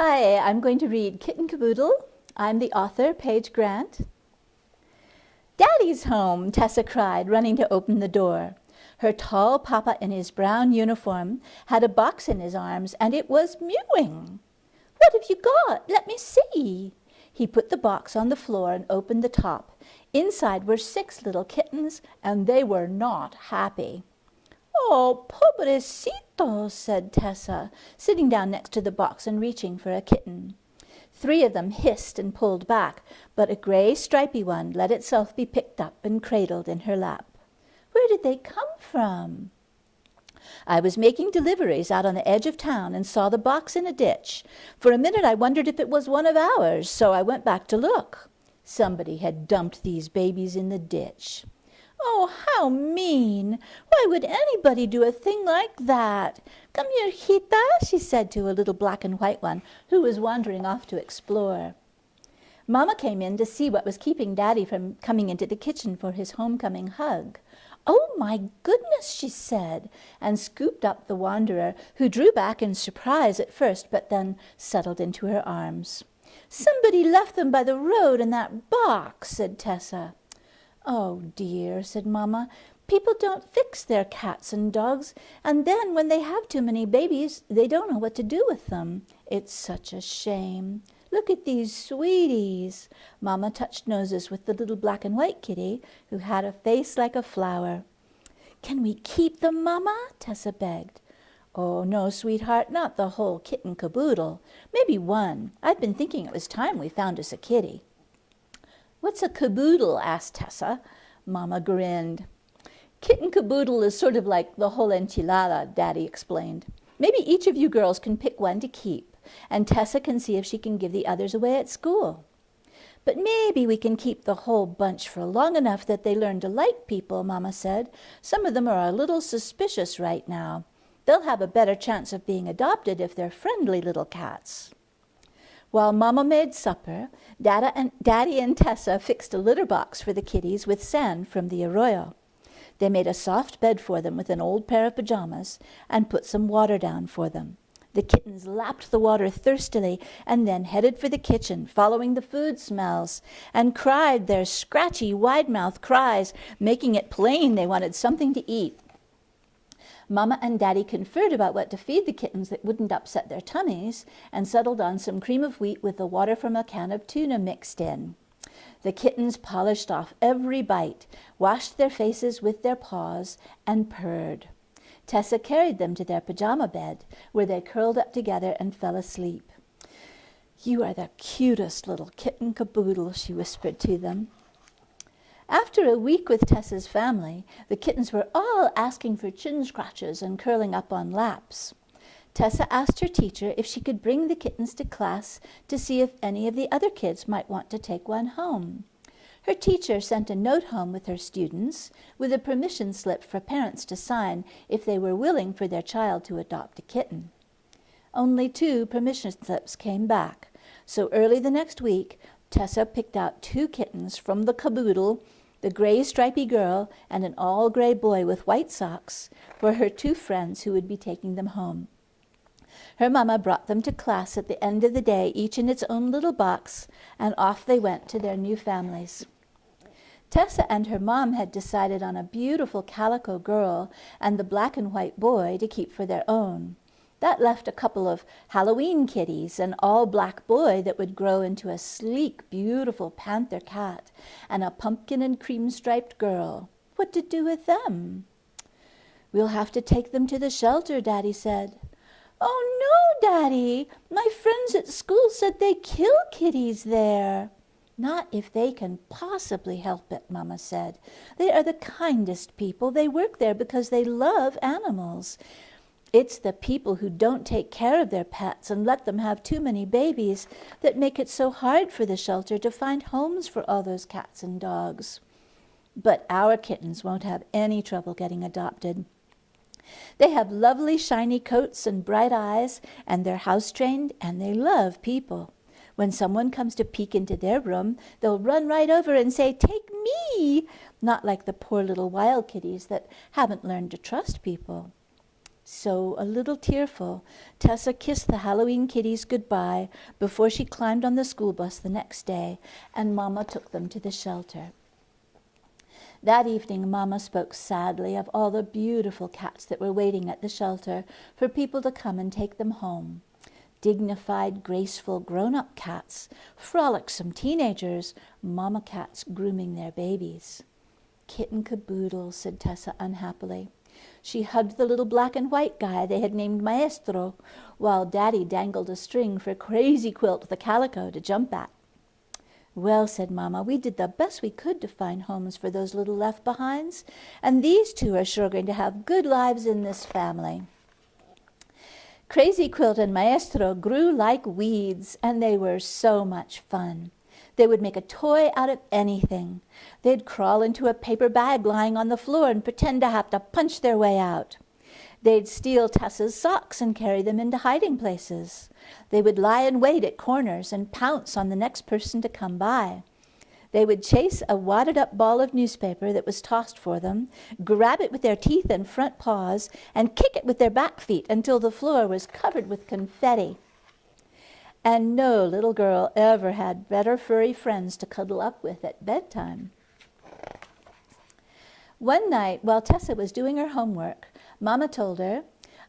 Hi, I'm going to read Kitten Caboodle. I'm the author, Paige Grant. "Daddy's home," Tessa cried, running to open the door. Her tall papa in his brown uniform had a box in his arms, and it was mewing. "What have you got? Let me see." He put the box on the floor and opened the top. Inside were 6 little kittens, and they were not happy. "Oh, pobrecitos," said Tessa, sitting down next to the box and reaching for a kitten. 3 of them hissed and pulled back, but a gray stripy one let itself be picked up and cradled in her lap. "Where did they come from?" "I was making deliveries out on the edge of town and saw the box in a ditch. For a minute I wondered if it was one of ours, so I went back to look. Somebody had dumped these babies in the ditch." "Oh, how mean! Why would anybody do a thing like that? Come here, Hita," she said to a little black and white one who was wandering off to explore. Mama came in to see what was keeping Daddy from coming into the kitchen for his homecoming hug. "Oh, my goodness," she said, and scooped up the wanderer, who drew back in surprise at first, but then settled into her arms. "Somebody left them by the road in that box," said Tessa. "Oh, dear," said Mama. "People don't fix their cats and dogs, and then when they have too many babies, they don't know what to do with them. It's such a shame. Look at these sweeties." Mama touched noses with the little black and white kitty, who had a face like a flower. "Can we keep them, Mama?" Tessa begged. "Oh, no, sweetheart, not the whole Kitten Caboodle. Maybe one. I've been thinking it was time we found us a kitty." "What's a caboodle?" asked Tessa. Mama grinned. "Kitten Caboodle is sort of like the whole enchilada," Daddy explained. "Maybe each of you girls can pick one to keep, and Tessa can see if she can give the others away at school. But maybe we can keep the whole bunch for long enough that they learn to like people," Mama said. "Some of them are a little suspicious right now. They'll have a better chance of being adopted if they're friendly little cats." While Mama made supper, Daddy and Tessa fixed a litter box for the kitties with sand from the arroyo. They made a soft bed for them with an old pair of pajamas and put some water down for them. The kittens lapped the water thirstily and then headed for the kitchen, following the food smells, and cried their scratchy, wide-mouthed cries, making it plain they wanted something to eat. Mama and Daddy conferred about what to feed the kittens that wouldn't upset their tummies, and settled on some cream of wheat with the water from a can of tuna mixed in. The kittens polished off every bite, washed their faces with their paws, and purred. Tessa carried them to their pajama bed, where they curled up together and fell asleep. "You are the cutest little Kitten Caboodle," she whispered to them. After a week with Tessa's family, the kittens were all asking for chin scratches and curling up on laps. Tessa asked her teacher if she could bring the kittens to class to see if any of the other kids might want to take one home. Her teacher sent a note home with her students, with a permission slip for parents to sign if they were willing for their child to adopt a kitten. Only 2 permission slips came back, so early the next week, Tessa picked out 2 kittens from the caboodle, the gray stripy girl and an all-gray boy with white socks, for her 2 friends who would be taking them home. Her mama brought them to class at the end of the day, each in its own little box, and off they went to their new families. Tessa and her mom had decided on a beautiful calico girl and the black and white boy to keep for their own. That left a couple of Halloween kitties, an all-black boy that would grow into a sleek, beautiful panther cat, and a pumpkin and cream-striped girl. What to do with them? "We'll have to take them to the shelter," Daddy said. "Oh, no, Daddy. My friends at school said they kill kitties there." "Not if they can possibly help it," Mama said. "They are the kindest people. They work there because they love animals. It's the people who don't take care of their pets and let them have too many babies that make it so hard for the shelter to find homes for all those cats and dogs. But our kittens won't have any trouble getting adopted. They have lovely shiny coats and bright eyes, and they're house-trained, and they love people. When someone comes to peek into their room, they'll run right over and say, 'Take me!' Not like the poor little wild kitties that haven't learned to trust people." So, a little tearful, Tessa kissed the Halloween kitties goodbye before she climbed on the school bus the next day, and Mama took them to the shelter. That evening, Mama spoke sadly of all the beautiful cats that were waiting at the shelter for people to come and take them home. Dignified, graceful, grown-up cats, frolicsome teenagers, mama cats grooming their babies. Kitten Caboodle, said Tessa unhappily. She hugged the little black and white guy they had named Maestro, while Daddy dangled a string for Crazy Quilt the calico to jump at. Well, said Mama, we did the best we could to find homes for those little left-behinds, and these two are sure going to have good lives in this family. Crazy Quilt and Maestro grew like weeds, and they were so much fun. They would make a toy out of anything. They'd crawl into a paper bag lying on the floor and pretend to have to punch their way out. They'd steal Tessa's socks and carry them into hiding places. They would lie in wait at corners and pounce on the next person to come by. They would chase a wadded-up ball of newspaper that was tossed for them, grab it with their teeth and front paws, and kick it with their back feet until the floor was covered with confetti. And no little girl ever had better furry friends to cuddle up with at bedtime. One night, while Tessa was doing her homework, Mama told her,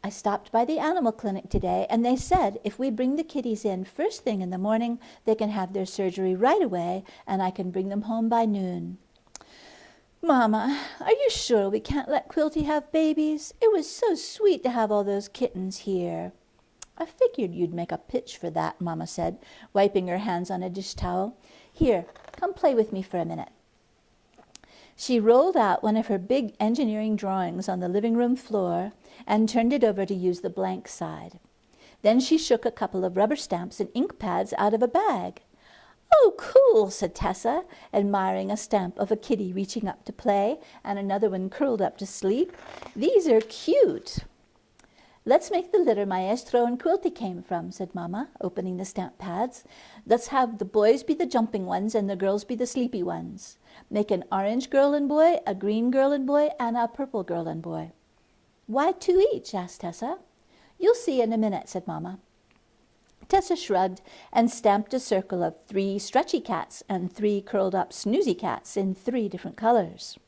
I stopped by the animal clinic today, and they said if we bring the kitties in first thing in the morning, they can have their surgery right away, and I can bring them home by noon. Mama, are you sure we can't let Quilty have babies? It was so sweet to have all those kittens here. I figured you'd make a pitch for that, Mama said, wiping her hands on a dish towel. Here, come play with me for a minute. She rolled out one of her big engineering drawings on the living room floor and turned it over to use the blank side. Then she shook a couple of rubber stamps and ink pads out of a bag. Oh, cool, said Tessa, admiring a stamp of a kitty reaching up to play and another one curled up to sleep. These are cute. Let's make the litter Maestro and Quilty came from, said Mama, opening the stamp pads. Let's have the boys be the jumping ones and the girls be the sleepy ones. Make an orange girl and boy, a green girl and boy, and a purple girl and boy. Why 2 each? Asked Tessa. You'll see in a minute, said Mama. Tessa shrugged and stamped a circle of 3 stretchy cats and 3 curled-up snoozy cats in 3 different colors.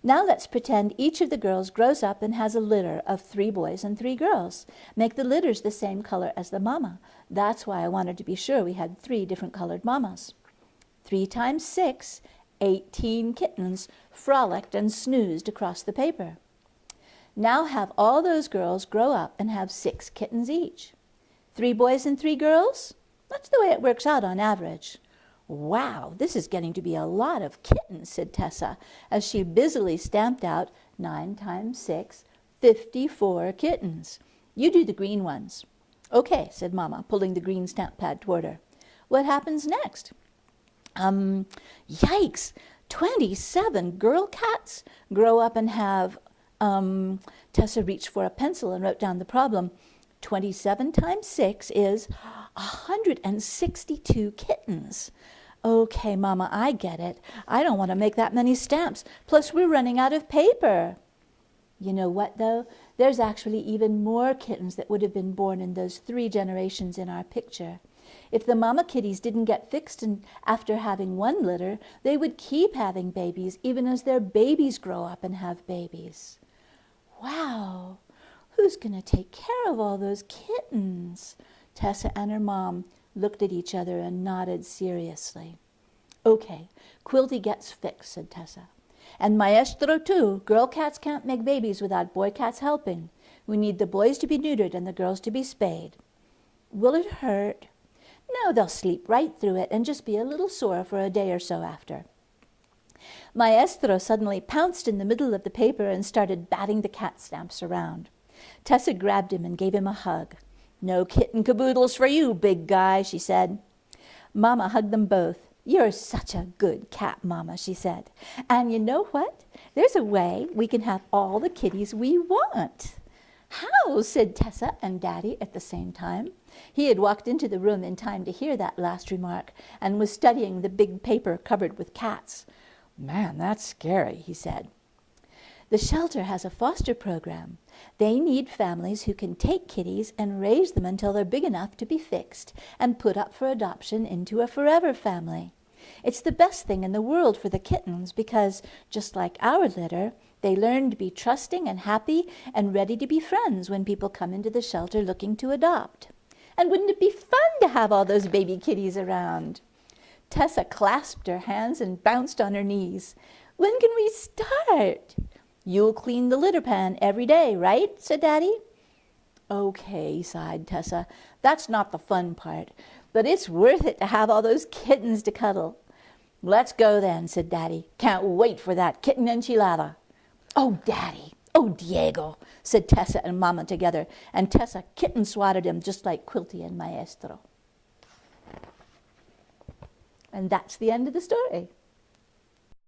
Now let's pretend each of the girls grows up and has a litter of 3 boys and 3 girls. Make the litters the same color as the mama. That's why I wanted to be sure we had 3 different colored mamas. 3 times 6, 18 kittens frolicked and snoozed across the paper. Now have all those girls grow up and have 6 kittens each. 3 boys and 3 girls? That's the way it works out on average. Wow, this is getting to be a lot of kittens, said Tessa, as she busily stamped out 9 times 6, 54 kittens. You do the green ones. Okay, said Mama, pulling the green stamp pad toward her. What happens next? Yikes, 27 girl cats grow up and have, Tessa reached for a pencil and wrote down the problem. 27 times 6 is 162 kittens. Okay, Mama, I get it. I don't want to make that many stamps. Plus, we're running out of paper. You know what, though? There's actually even more kittens that would have been born in those 3 generations in our picture. If the mama kitties didn't get fixed after having 1 litter, they would keep having babies even as their babies grow up and have babies. Wow! Who's going to take care of all those kittens? Tessa and her mom looked at each other and nodded seriously. Okay, Quilty gets fixed, said Tessa. And Maestro too. Girl cats can't make babies without boy cats helping. We need the boys to be neutered and the girls to be spayed. Will it hurt? No, they'll sleep right through it and just be a little sore for a day or so after. Maestro suddenly pounced in the middle of the paper and started batting the cat stamps around. Tessa grabbed him and gave him a hug. No kitten caboodles for you, big guy, she said. Mama hugged them both. You're such a good cat, Mama, she said. And you know what? There's a way we can have all the kitties we want. How? Said Tessa and Daddy at the same time. He had walked into the room in time to hear that last remark and was studying the big paper covered with cats. Man, that's scary, he said. The shelter has a foster program. They need families who can take kitties and raise them until they're big enough to be fixed and put up for adoption into a forever family. It's the best thing in the world for the kittens because, just like our litter, they learn to be trusting and happy and ready to be friends when people come into the shelter looking to adopt. And wouldn't it be fun to have all those baby kitties around? Tessa clasped her hands and bounced on her knees. When can we start? You'll clean the litter pan every day, right? Said Daddy. Okay, sighed Tessa. That's not the fun part, but it's worth it to have all those kittens to cuddle. Let's go then, said Daddy. Can't wait for that kitten enchilada. Oh, Daddy. Oh, Diego, said Tessa and Mama together, and Tessa kitten swatted him just like Quilty and Maestro. And that's the end of the story.